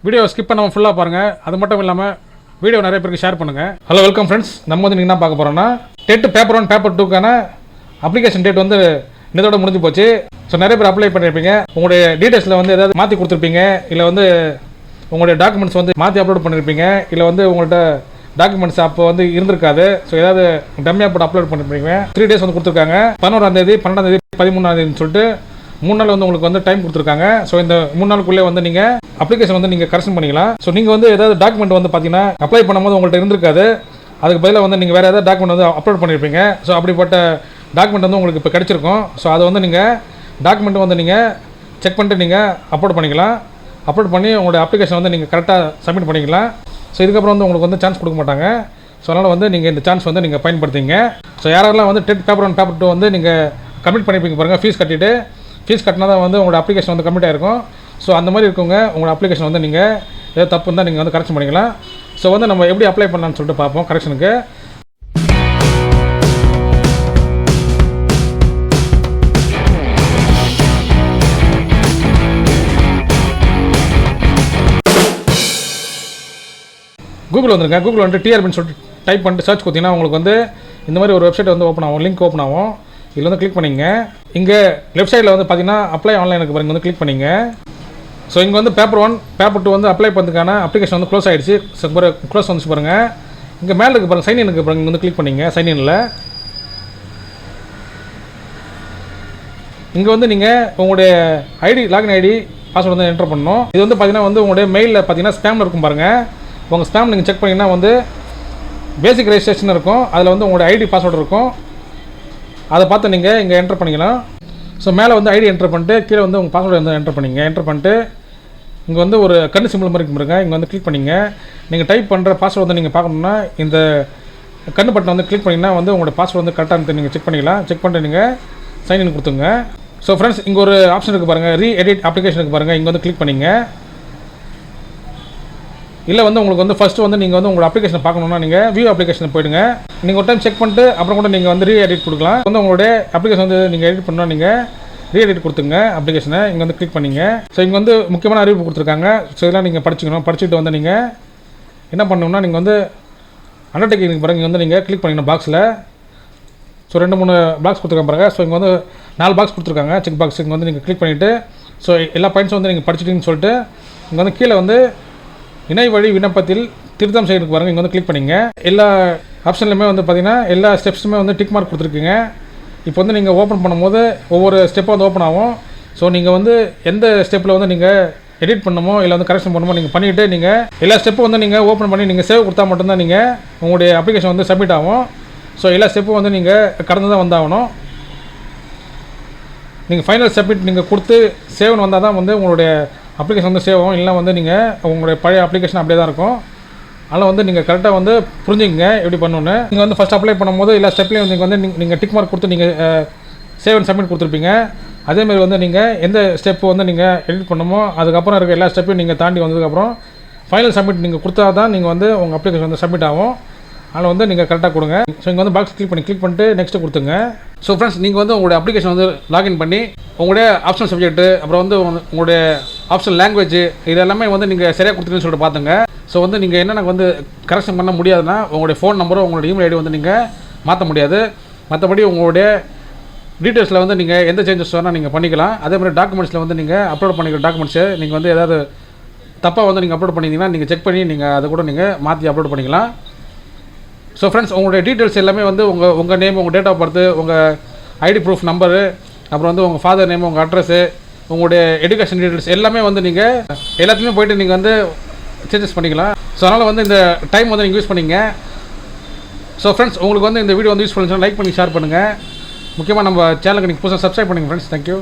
Video skip பண்ணாமல் ஃபுல்லாக பாருங்கள். அது மட்டும் இல்லாமல் வீடியோ நிறைய பேருக்கு ஷேர் பண்ணுங்கள். Hello welcome friends. நம்ம வந்து நீங்கள் என்ன பார்க்க போகிறோம்னா டெட் பேப்பர் 1 பேப்பர் 2க்கான அப்ளிகேஷன் டேட் வந்து இதோட முடிஞ்சு போச்சு. ஸோ நிறைய பேர் அப்ளை பண்ணியிருப்பீங்க. உங்களுடைய டீட்டெயில்ஸில் வந்து ஏதாவது மாற்றி கொடுத்துருப்பீங்க, இல்லை வந்து உங்களுடைய டாக்குமெண்ட்ஸ் வந்து மாற்றி அப்லோட் பண்ணியிருப்பீங்க, இல்லை வந்து உங்கள்கிட்ட டாக்குமெண்ட்ஸ் அப்போ வந்து இருந்திருக்காது. ஸோ ஏதாவது டம்மியாக போட்டு அப்லோட் பண்ணிருப்பீங்க. 3 days வந்து கொடுத்துருக்காங்க. 11ஆம் தேதி 12ஆம் தேதி 13ஆம் தேதினு சொல்லிட்டு 3 நாள் வந்து உங்களுக்கு வந்து டைம் கொடுத்துருக்காங்க. ஸோ இந்த 3 நாளுக்குள்ளே வந்து நீங்கள் அப்ளிகேஷன் வந்து நீங்கள் கரெக்ஷன் பண்ணிக்கலாம். ஸோ நீங்கள் வந்து ஏதாவது டாக்குமெண்ட் வந்து பார்த்தீங்கன்னா அப்ளை பண்ணும்போது உங்கள்கிட்ட இருந்திருக்காது. அதுக்கு பதிலாக வந்து நீங்கள் வேறு ஏதாவது டாக்குமெண்ட் வந்து அப்லோட் பண்ணியிருப்பீங்க. ஸோ அப்படிப்பட்ட டாக்குமெண்ட் வந்து உங்களுக்கு இப்போ கிடச்சிருக்கும். ஸோ அதை வந்து நீங்கள் டாக்குமெண்ட் வந்து நீங்கள் செக் பண்ணிட்டு நீங்கள் அப்லோட் பண்ணிக்கலாம். அப்லோட் பண்ணி உங்களோட அப்ளிகேஷன் வந்து நீங்கள் கரெக்டாக சப்மிட் பண்ணிக்கலாம். ஸோ இதுக்கப்புறம் வந்து உங்களுக்கு வந்து சான்ஸ் கொடுக்க மாட்டாங்க. ஸோ அதனால் வந்து நீங்கள் இந்த சான்ஸ் வந்து நீங்கள் பயன்படுத்திங்க. ஸோ யாரெல்லாம் வந்து டெட் பேப்பர் 1 பேப்பர் 2 வந்து நீங்கள் கம்ப்ளீட் பண்ணிப்பீங்க பாருங்கள். ஃபீஸ் கட்டிட்டு ஃபீஸ் கட்டினா தான் வந்து உங்களோட அப்ளிகேஷன் வந்து கம்ப்ளீட் ஆகிருக்கும். ஸோ அந்த மாதிரி இருக்கவங்க உங்களோட அப்ளிகேஷன் வந்து நீங்கள் ஏதாவது தப்பு இருந்தால் நீங்கள் வந்து கரெக்ஷன் பண்ணிக்கலாம். ஸோ வந்து நம்ம எப்படி அப்ளை பண்ணலான்னு சொல்லிட்டு பார்ப்போம் கரெக்ஷனுக்கு. கூகுள் வந்துருங்க. கூகுள் வந்துட்டு டிஆர்பின்னு சொல்லிட்டு டைப் பண்ணிட்டு சர்ச் கொடுத்தீங்கன்னா உங்களுக்கு வந்து இந்த மாதிரி ஒரு வெப்சைட் வந்து ஓப்பன் ஆகும், லிங்க் ஓப்பன் ஆகும். இதில் வந்து கிளிக் பண்ணிங்க. இங்கே லெஃப்ட் சைடில் வந்து பார்த்தீங்கன்னா அப்ளை ஆன்லைனுக்கு பாருங்க வந்து கிளிக் பண்ணிங்க. ஸோ இங்கே வந்து பேப்பர் 1 பேப்பர் 2 வந்து அப்ளை பண்ணுறதுக்கான அப்ளிகேஷன் வந்து க்ளோஸ் ஆகிடுச்சு. க்ளோஸ் வந்துச்சு பாருங்கள். இங்கே மேலே இருக்கு பாருங்கள், சைன் இனுக்கு பாருங்க வந்து கிளிக் பண்ணிங்க. சைன் இனில் இங்கே வந்து நீங்கள் உங்களுடைய ஐடி லாகின் ஐடி பாஸ்வேர்டு வந்து என்டர் பண்ணணும். இது வந்து பார்த்தீங்கன்னா வந்து உங்களுடைய மெயிலில் பார்த்தீங்கன்னா ஸ்பேமில் இருக்கும் பாருங்கள். உங்கள் ஸ்பேம் நீங்கள் செக் பண்ணிங்கன்னா வந்து பேசிக் ரெஜிஸ்ட்ரேஷன் இருக்கும். அதில் வந்து உங்களோட ஐடி பாஸ்வேர்டு இருக்கும். அதை பார்த்து நீங்கள் இங்கே என்டர் பண்ணிக்கலாம். ஸோ மேலே வந்து ஐடி என்டர் பண்ணிட்டு கீழே வந்து உங்கள் பாஸ்வேர்டு வந்து என்டர் பண்ணிங்க. என்டர் பண்ணிட்டு இங்கே வந்து ஒரு கண்ணு சிம்பிள் மாதிரி பாருங்க, இங்கே வந்து கிளிக் பண்ணிங்க. நீங்கள் டைப் பண்ணுற பாஸ்வேர்டு வந்து நீங்கள் பார்க்கணுன்னா இந்த கண்ணு பட்டன் வந்து கிளிக் பண்ணிங்கன்னா வந்து உங்களோட பாஸ்வேர்டு வந்து கரெக்டாக நீங்கள் செக் பண்ணிக்கலாம். செக் பண்ணிட்டு நீங்கள் சைன் இன் கொடுத்துங்க. ஸோ ஃப்ரெண்ட்ஸ், இங்கே ஒரு ஆப்ஷன் இருக்குது பாருங்கள், ரீ எடிட் அப்ளிகேஷனுக்கு பாருங்கள். இங்கே வந்து கிளிக் பண்ணிங்க. இல்லை வந்து உங்களுக்கு வந்து ஃபஸ்ட்டு வந்து நீங்கள் வந்து உங்களோட அப்ளிகேஷன் பார்க்கணுன்னா நீங்கள் வியூ அப்ளிகேஷன் போய்டுங்க. நீங்கள் ஒரு டைம் செக் பண்ணிட்டு அப்புறம் கூட நீங்கள் வந்து ரீ எடிட் கொடுக்கலாம். வந்து உங்களுடைய அப்ளிகேஷன் வந்து நீங்கள் எடிட் பண்ணால் நீங்கள் ரீ எடிட் கொடுத்துங்க அப்ளிகேஷனை. இங்கே வந்து கிளிக் பண்ணிங்க. ஸோ இங்கே வந்து முக்கியமான அறிவிப்பு கொடுத்துருக்காங்க. ஸோ இதெல்லாம் நீங்கள் படிச்சுக்கணும். படிச்சுட்டு வந்து நீங்கள் என்ன பண்ணணும்னா நீங்கள் வந்து அண்டர்டேக்கிங் பாருங்கள். இங்கே வந்து நீங்கள் கிளிக் பண்ணிக்கணும் பாக்ஸில். ஸோ 2-3 பாக்ஸ் கொடுத்துருக்காங்க பாருங்கள். ஸோ இங்கே வந்து 4 பாக்ஸ் கொடுத்துருக்காங்க, செக் பாக்ஸ். இங்கே வந்து நீங்கள் கிளிக் பண்ணிவிட்டு ஸோ எல்லா பாயிண்ட்ஸும் வந்து நீங்கள் படிச்சுட்டீங்கன்னு சொல்லிட்டு இங்கே வந்து கீழே வந்து இணை வழி விண்ணப்பத்தில் திருத்தம் செய்யறதுக்கு பாருங்கள். இங்கே வந்து கிளிக் பண்ணிங்க. எல்லா ஆப்ஷன்லையுமே வந்து பார்த்தீங்கன்னா எல்லா ஸ்டெப்ஸுமே வந்து டிக் மார்க் கொடுத்துருக்கீங்க. இப்போ வந்து நீங்கள் ஓப்பன் பண்ணும்போது ஒவ்வொரு ஸ்டெப்பாக வந்து ஓப்பன் ஆகும். ஸோ நீங்கள் வந்து எந்த ஸ்டெப்பில் வந்து நீங்கள் எடிட் பண்ணணுமோ இல்லை வந்து கரெக்ஷன் பண்ணணுமோ நீங்கள் பண்ணிவிட்டு நீங்கள் எல்லா ஸ்டெப்பும் வந்து நீங்கள் ஓப்பன் பண்ணி நீங்கள் சேவ் கொடுத்தா மட்டும்தான் நீங்கள் உங்களுடைய அப்ளிகேஷன் வந்து சப்மிட் ஆகும். ஸோ எல்லா ஸ்டெப்பும் வந்து நீங்கள் கடந்து தான் வந்தாகணும். நீங்கள் ஃபைனல் சப்மிட் நீங்கள் கொடுத்து சேவ்னு வந்தால் தான் வந்து உங்களுடைய அப்ளிகேஷன் வந்து சேவ் ஆகும். இல்லை வந்து நீங்கள் உங்களுடைய பழைய அப்ளிகேஷன் அப்படியே தான் இருக்கும். அதனால் வந்து நீங்கள் கரெக்டாக வந்து புரிஞ்சுங்க எப்படி பண்ணணுன்னு. நீங்கள் வந்து ஃபஸ்ட் அப்ளை பண்ணும்போது எல்லா ஸ்டெப்லேயும் நீங்கள் வந்து நீங்கள் டிக் மார்க் கொடுத்து நீங்கள் சேவ் அண்ட் சப்மிட் கொடுத்துருப்பீங்க. அதேமாதிரி வந்து நீங்கள் எந்த ஸ்டெப்பு வந்து நீங்கள் எடிட் பண்ணணுமோ அதுக்கப்புறம் இருக்க எல்லா ஸ்டெப்பையும் நீங்கள் தாண்டி வந்ததுக்கப்புறம் ஃபைனல் சப்மிட் நீங்கள் கொடுத்தா தான் நீங்கள் வந்து உங்கள் அப்ளிகேஷன் வந்து சப்மிட் ஆகும். அதில் வந்து நீங்கள் கரெக்டாக கொடுங்க. ஸோ இங்கே வந்து பாக்ஸ் கிளிக் பண்ணிட்டு நெக்ஸ்ட்டு கொடுத்துங்க. ஸோ ஃப்ரெண்ட்ஸ், நீங்கள் வந்து உங்களுடைய அப்ளிகேஷன் வந்து லாகின் பண்ணி உங்களுடைய ஆப்ஷனல் சப்ஜெக்ட்டு அப்புறம் வந்து உங்களுடைய ஆப்ஷனல் லாங்குவேஜ் இது எல்லாமே வந்து நீங்கள் சரியாக கொடுத்துருன்னு சொல்லிட்டு பார்த்துங்க. ஸோ வந்து நீங்கள் என்னென்ன வந்து கரெக்ஷன் பண்ண முடியாதுன்னா உங்களுடைய ஃபோன் நம்பரோ உங்களுடைய இமெயில் ஐடி வந்து நீங்கள் மாற்ற முடியாது. மற்றபடி உங்களுடைய டீட்டெயில்ஸில் வந்து நீங்கள் எந்த சேஞ்சஸ் வேணால் நீங்கள் பண்ணிக்கலாம். அதேமாதிரி டாக்குமெண்ட்ஸில் வந்து நீங்கள் அப்லோட் பண்ணிக்கிற டாக்குமெண்ட்ஸை நீங்கள் வந்து ஏதாவது தப்பாக வந்து நீங்கள் அப்லோட் பண்ணிங்கன்னா நீங்கள் செக் பண்ணி நீங்கள் அதை கூட நீங்கள் மாற்றி அப்லோட் பண்ணிக்கலாம். ஸோ ஃப்ரெண்ட்ஸ், உங்களுடைய டீட்டெயில்ஸ் எல்லாமே வந்து உங்கள் நேம், உங்கள் டேட் ஆஃப் பர்த்து, உங்கள் ஐடி ப்ரூஃப் நம்பரு, அப்புறம் வந்து உங்கள் ஃபாதர் நேம், உங்கள் அட்ரஸு, உங்களுடைய எஜுகேஷன் டீட்டெயில்ஸ் எல்லாமே வந்து நீங்கள் எல்லாத்தையுமே போய்ட்டு நீங்கள் வந்து சேஞ்சஸ் பண்ணிக்கலாம். ஸோ அதனால் வந்து இந்த டைம் வந்து நீங்கள் யூஸ் பண்ணிங்க. ஸோ ஃப்ரெண்ட்ஸ், உங்களுக்கு வந்து இந்த வீடியோ வந்து யூஸ் பண்ணுச்சுன்னா லைக் பண்ணி ஷேர் பண்ணுங்கள். முக்கியமாக நம்ம சேனலுக்கு நீங்கள் புதுசாக சப்ஸ்கிரைப் பண்ணுங்கள் ஃப்ரெண்ட்ஸ். தேங்க்யூ.